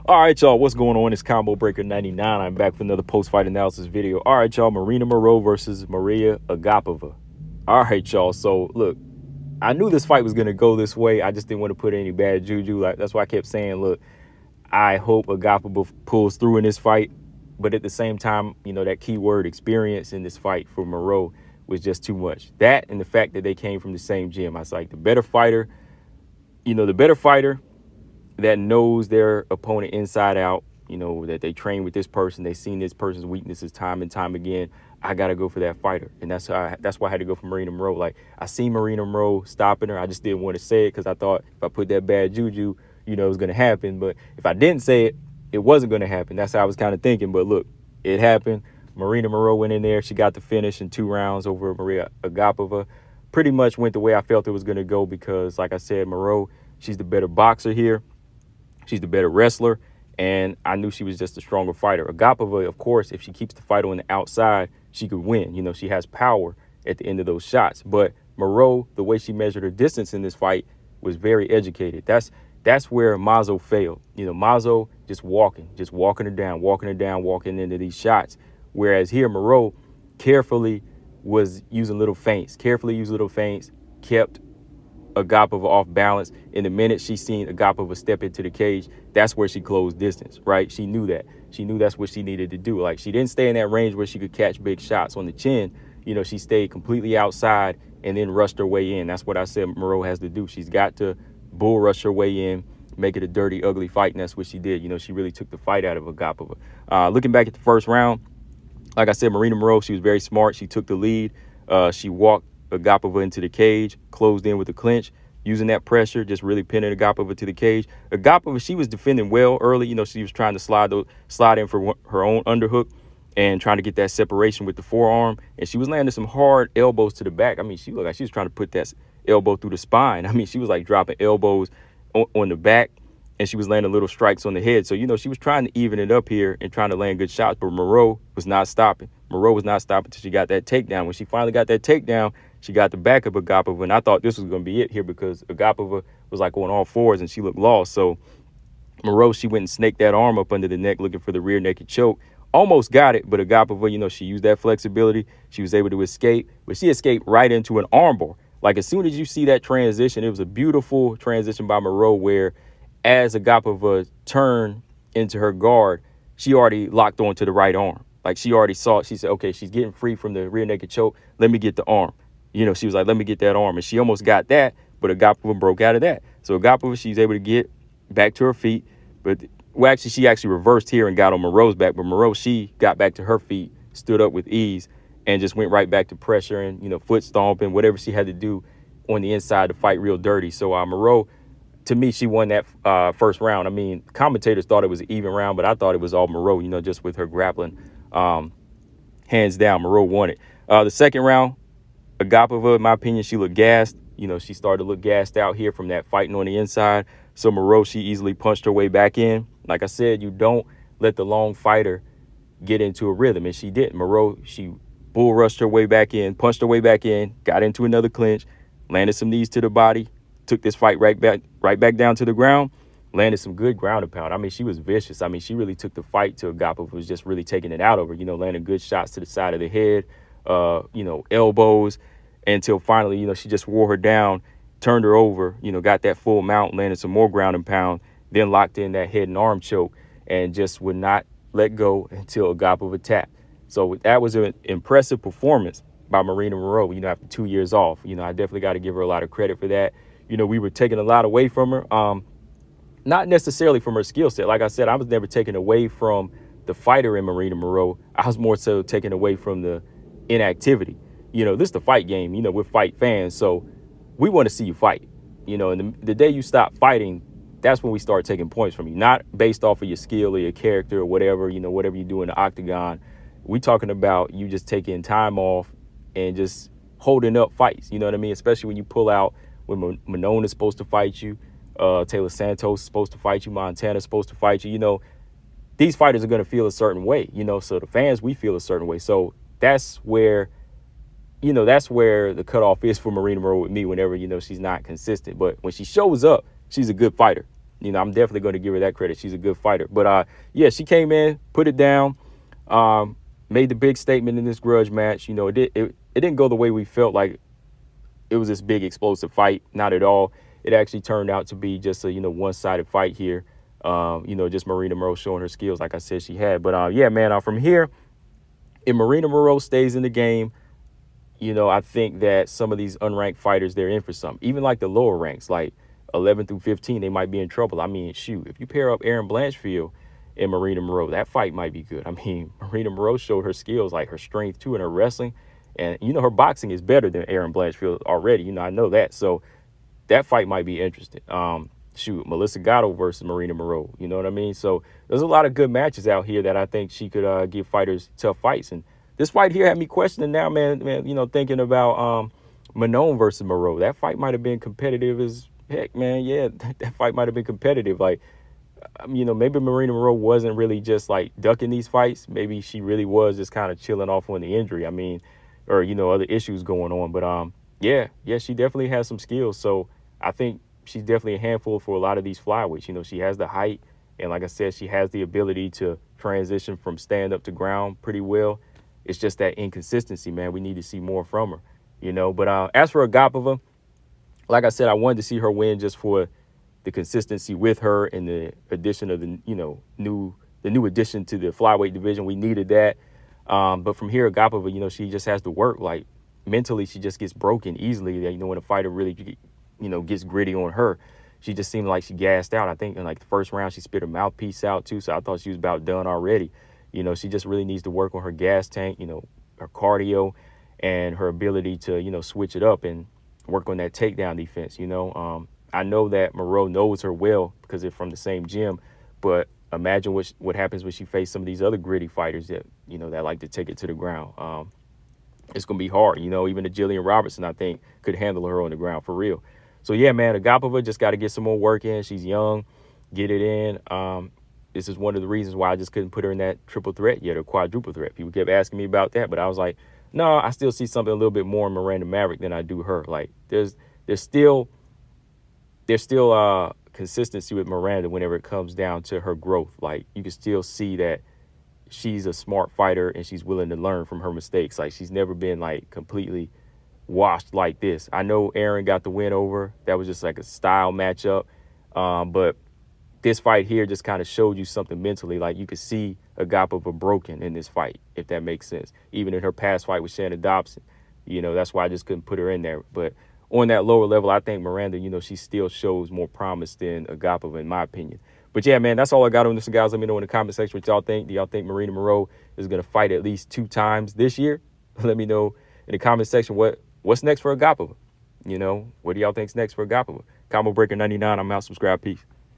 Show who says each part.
Speaker 1: All right, y'all, what's going on? It's Combo Breaker 99. I'm back with another post-fight analysis video. All right, y'all, Maryna Moroz versus Mariya Agapova. All right, y'all, so look, I knew this fight was going to go this way. I just didn't want to put any bad juju. That's why I kept saying, look, I hope Agapova pulls through in this fight. But at the same time, that key word experience in this fight for Moroz was just too much. That and the fact that they came from the same gym. I was like, the better fighter that knows their opponent inside out, that they train with this person, they've seen this person's weaknesses time and time again. I got to go for that fighter. And that's why I had to go for Maryna Moroz. Like, I seen Maryna Moroz stopping her. I just didn't want to say it because I thought if I put that bad juju, it was going to happen. But if I didn't say it, it wasn't going to happen. That's how I was kind of thinking. But look, it happened. Maryna Moroz went in there. She got the finish in 2 rounds over Mariya Agapova. Pretty much went the way I felt it was going to go because, like I said, Moroz, she's the better boxer here. She's the better wrestler, and I knew she was just a stronger fighter. Agapova, of course, if she keeps the fight on the outside, she could win. She has power at the end of those shots. But Moroz, the way she measured her distance in this fight was very educated. That's where Mazo failed. Mazo just walking her down, walking into these shots. Whereas here, Moroz carefully was using little feints, kept Agapova off balance. In the minute she seen Agapova step into the cage, that's where she closed distance, right? She knew that. She knew that's what she needed to do. Like, she didn't stay in that range where she could catch big shots on the chin. She stayed completely outside and then rushed her way in. That's what I said Moroz has to do. She's got to bull rush her way in, make it a dirty, ugly fight, and that's what she did. She really took the fight out of Agapova. Looking back at the first round, like I said, Maryna Moroz, she was very smart. She took the lead. She walked Agapova into the cage, closed in with the clinch, using that pressure, just really pinning Agapova to the cage. Agapova, she was defending well early. She was trying to slide in for her own underhook and trying to get that separation with the forearm. And she was landing some hard elbows to the back. I mean, she looked like she was trying to put that elbow through the spine. I mean, she was like dropping elbows on the back, and she was landing little strikes on the head. So, she was trying to even it up here and trying to land good shots, but Moroz was not stopping. Moroz was not stopping until she got that takedown. When she finally got that takedown, she got the back of Agapova, and I thought this was going to be it here because Agapova was like on all fours and she looked lost. So Moroz, she went and snaked that arm up under the neck looking for the rear naked choke. Almost got it, but Agapova, she used that flexibility. She was able to escape, but she escaped right into an armbar. Like, as soon as you see that transition, it was a beautiful transition by Moroz where as Agapova turned into her guard, she already locked onto the right arm. Like, she already saw it. She said, okay, she's getting free from the rear naked choke. Let me get the arm. She was like, let me get that arm. And she almost got that, but Agapova broke out of that. So Agapova, she's able to get back to her feet. But, she actually reversed here and got on Moroz's back. But Moroz, she got back to her feet, stood up with ease, and just went right back to pressure and, foot stomping, whatever she had to do on the inside to fight real dirty. So Moroz, to me, she won that first round. I mean, commentators thought it was an even round, but I thought it was all Moroz, just with her grappling. Hands down, Moroz won it. The second round, Agapova, in my opinion, she looked gassed. She started to look gassed out here from that fighting on the inside. So Moroz, she easily punched her way back in. Like I said, you don't let the long fighter get into a rhythm, and she didn't. Moroz, she bull rushed her way back in, punched her way back in, got into another clinch, landed some knees to the body, took this fight right back down to the ground, landed some good ground and pound. I mean, she was vicious. I mean, she really took the fight to Agapova, was just really taking it out of her, landing good shots to the side of the head, elbows, until finally, she just wore her down, turned her over, got that full mount, landed some more ground and pound, then locked in that head and arm choke and just would not let go until Agapova tapped. So that was an impressive performance by Maryna Moroz, after 2 years off. I definitely got to give her a lot of credit for that. We were taking a lot away from her, not necessarily from her skill set. Like I said, I was never taken away from the fighter in Maryna Moroz. I was more so taken away from the inactivity. This is the fight game. We're fight fans, so we want to see you fight. And the day you stop fighting, that's when we start taking points from you, not based off of your skill or your character or whatever, whatever you do in the octagon. We talking about you just taking time off and just holding up fights. You know what I mean? Especially when you pull out when Manona's supposed to fight you, Taylor Santos is supposed to fight you, Montana's supposed to fight you. These fighters are going to feel a certain way, so the fans, we feel a certain way. So that's where the cutoff is for Maryna Moroz with me whenever, she's not consistent. But when she shows up, she's a good fighter. I'm definitely going to give her that credit. She's a good fighter. But yeah, she came in, put it down, made the big statement in this grudge match. It didn't go the way we felt like it was this big explosive fight. Not at all. It actually turned out to be just a one-sided fight here. Just Maryna Moroz showing her skills, like I said she had. But yeah, man, from here, if Maryna Moroz stays in the game, I think that some of these unranked fighters, they're in for something. Even like the lower ranks, like 11 through 15, they might be in trouble. I mean, shoot, if you pair up Erin Blanchfield and Maryna Moroz, that fight might be good. I mean, Maryna Moroz showed her skills, like her strength too, and her wrestling. And, her boxing is better than Erin Blanchfield already. I know that. So that fight might be interesting. Shoot, Melissa Gatto versus Maryna Moroz. You know what I mean? So there's a lot of good matches out here that I think she could give fighters tough fights. And this fight here had me questioning now, man, thinking about Manon versus Moroz. That fight might have been competitive as heck, man. Yeah, that fight might have been competitive. Like, maybe Maryna Moroz wasn't really just like ducking these fights. Maybe she really was just kind of chilling off on the injury. I mean, or, other issues going on. But yeah, she definitely has some skills. So I think she's definitely a handful for a lot of these flyweights. She has the height. And like I said, she has the ability to transition from stand up to ground pretty well. It's just that inconsistency, man. We need to see more from her, But as for Agapova, like I said, I wanted to see her win just for the consistency with her and the addition of the new addition to the flyweight division. We needed that. But from here, Agapova, she just has to work. Like, mentally, she just gets broken easily. When a fighter really, gets gritty on her, she just seemed like she gassed out. I think in like the first round, she spit her mouthpiece out too. So I thought she was about done already. She just really needs to work on her gas tank, her cardio and her ability to, switch it up and work on that takedown defense. I know that Moreau knows her well because they're from the same gym, but imagine what happens when she faces some of these other gritty fighters that, that like to take it to the ground. It's going to be hard. Even the Jillian Robertson, I think, could handle her on the ground for real. So, yeah, man, Agapova just got to get some more work in. She's young. Get it in. This is one of the reasons why I just couldn't put her in that triple threat yet or quadruple threat. People kept asking me about that, but I was like, no, I still see something a little bit more in Miranda Maverick than I do her. Like, there's still consistency with Miranda whenever it comes down to her growth. Like, you can still see that she's a smart fighter and she's willing to learn from her mistakes. Like, she's never been like completely washed like this. I know Erin got the win over. That was just like a style matchup. But this fight here just kind of showed you something mentally. Like, you could see Agapova broken in this fight, if that makes sense. Even in her past fight with Shannon Dobson, that's why I just couldn't put her in there. But on that lower level, I think Miranda, she still shows more promise than Agapova, in my opinion. But yeah, man, that's all I got on this, guys. Let me know in the comment section what y'all think. Do y'all think Maryna Moroz is going to fight at least 2 times this year? Let me know in the comment section what's next for Agapova. What do y'all think's next for Agapova? Combo Breaker 99. I'm out. Subscribe. Peace.